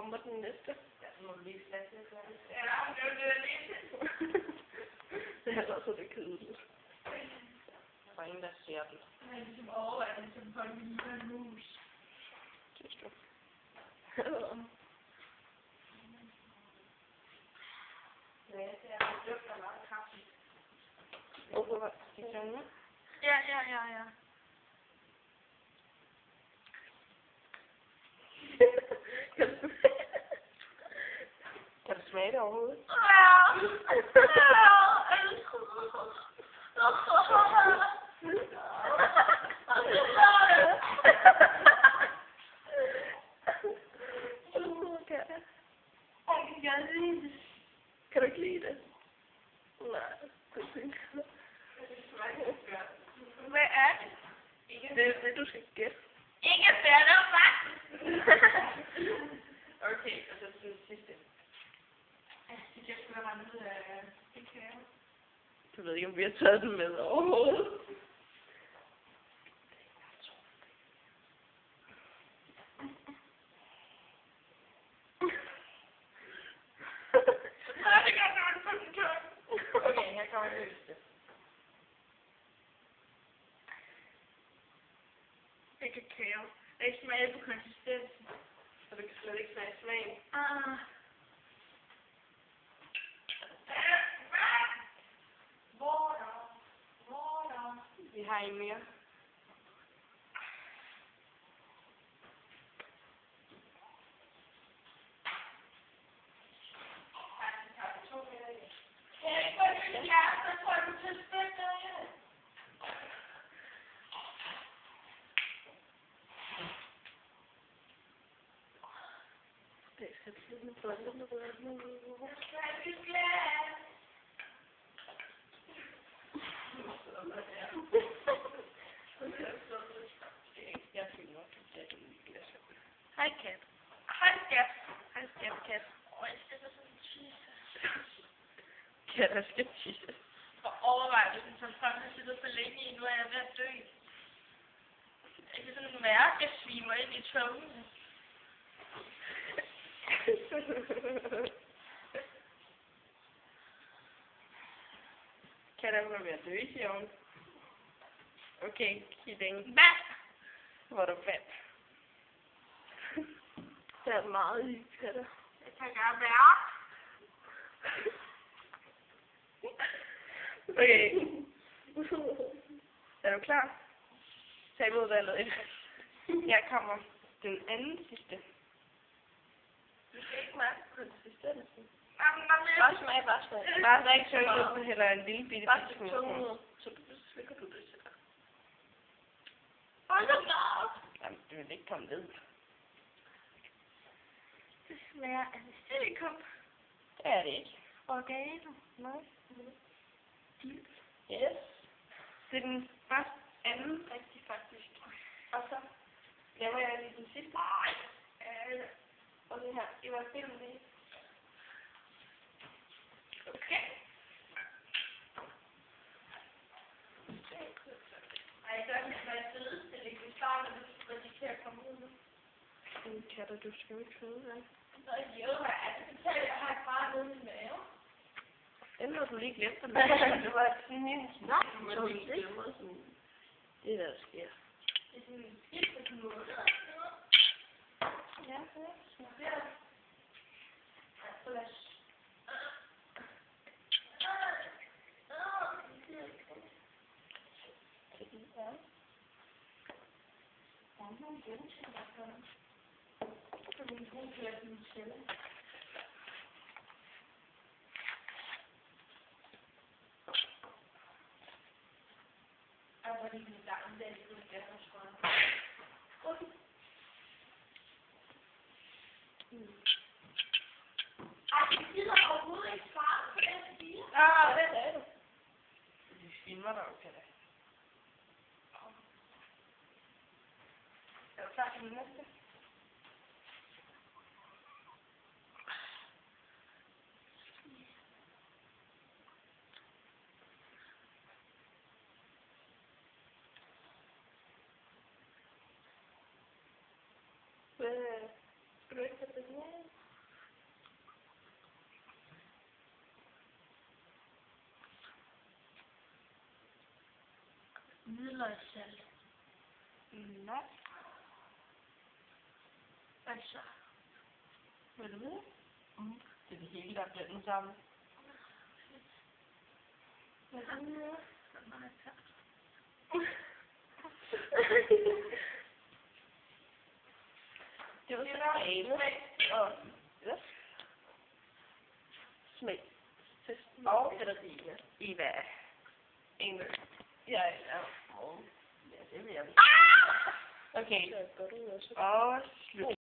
kommer den næste. Ja, så må du lige slatte lidt. Ja, det var det. Det er altså det kedeligt. Der er ingen, der ser den. Man er ligesom overvejer, som folk ligner en mus. Synes du? Ja, det er en dufter meget kraftigt. Hvad? Skal jeg med? Ja. Kan du smage det overhovedet? Kan du ikke lide det? Nej, det synes jeg. Hvad er det? Det er det, du skal gætte. Ikke færdig, faktisk. Okay, og så den sidste. Jeg skulle have rendet ud af det kære. Du ved ikke, om vi har taget den med overhovedet. Okay, her kommer det sidste. Det er kakao. Jeg ikke smage på konsistensen. Så du kan slet ikke smage smagen. Water. Vi har en mere. Det er simpelthen bollende rød nu. Jeg fylder nok det glas. Hej, kat. Hej, kat. Jeg sætter sådan en cheese. Kat, der skal tisse. Og overvej, hvis den som folk har siddet for længe i, nu er jeg ved at dø. Jeg kan sådan mærke, at svimer ind i tungen. Kat, der må være død, siger hun. Okay, kidding. Hvad? Hvor er der vand? Der er meget i, Katte. Jeg kan gøre værre. Okay. Er du klar? Tag imod vandet. Her kommer den anden sidste. Du skal ikke mærke konsistensen. Bare smag. Bare drik tungen ud, eller en lille bitte smule. Så slikker du det selv. Hold da op. Jamen, det vil ikke komme ned. Det smager af silicon. Det er det ikke. Organo. Nej. Yes. Det er den første, anden rigtig faktisk. Og så laver jeg lige den sidste. Nej. Og det her. Det var film lige. Okay. Ej, så er det meget fedestilling. Vi starter, hvis du risikerer at komme ud nu. Katte, du skal jo ikke føde, vel? Nå, jo, altså, så tager jeg her bare nede i min mave. Ender du lige glemte det? Det var sådan en Nå, så det det der sker. det er sådan en skidt måde. Ja, det smager. Så lad os. De filmer dig jo, Katte. Er du klar til den næste? Skal du ikke have det med? Nå. Altså. Vil du vide? Det er det hele, der er blandet sammen. Hvad er det her? Det var så Ane. Og smag. Og Katarina. Eva. Ene. Jeg er morgen. Ja, det vil jeg. Okay. Og slut.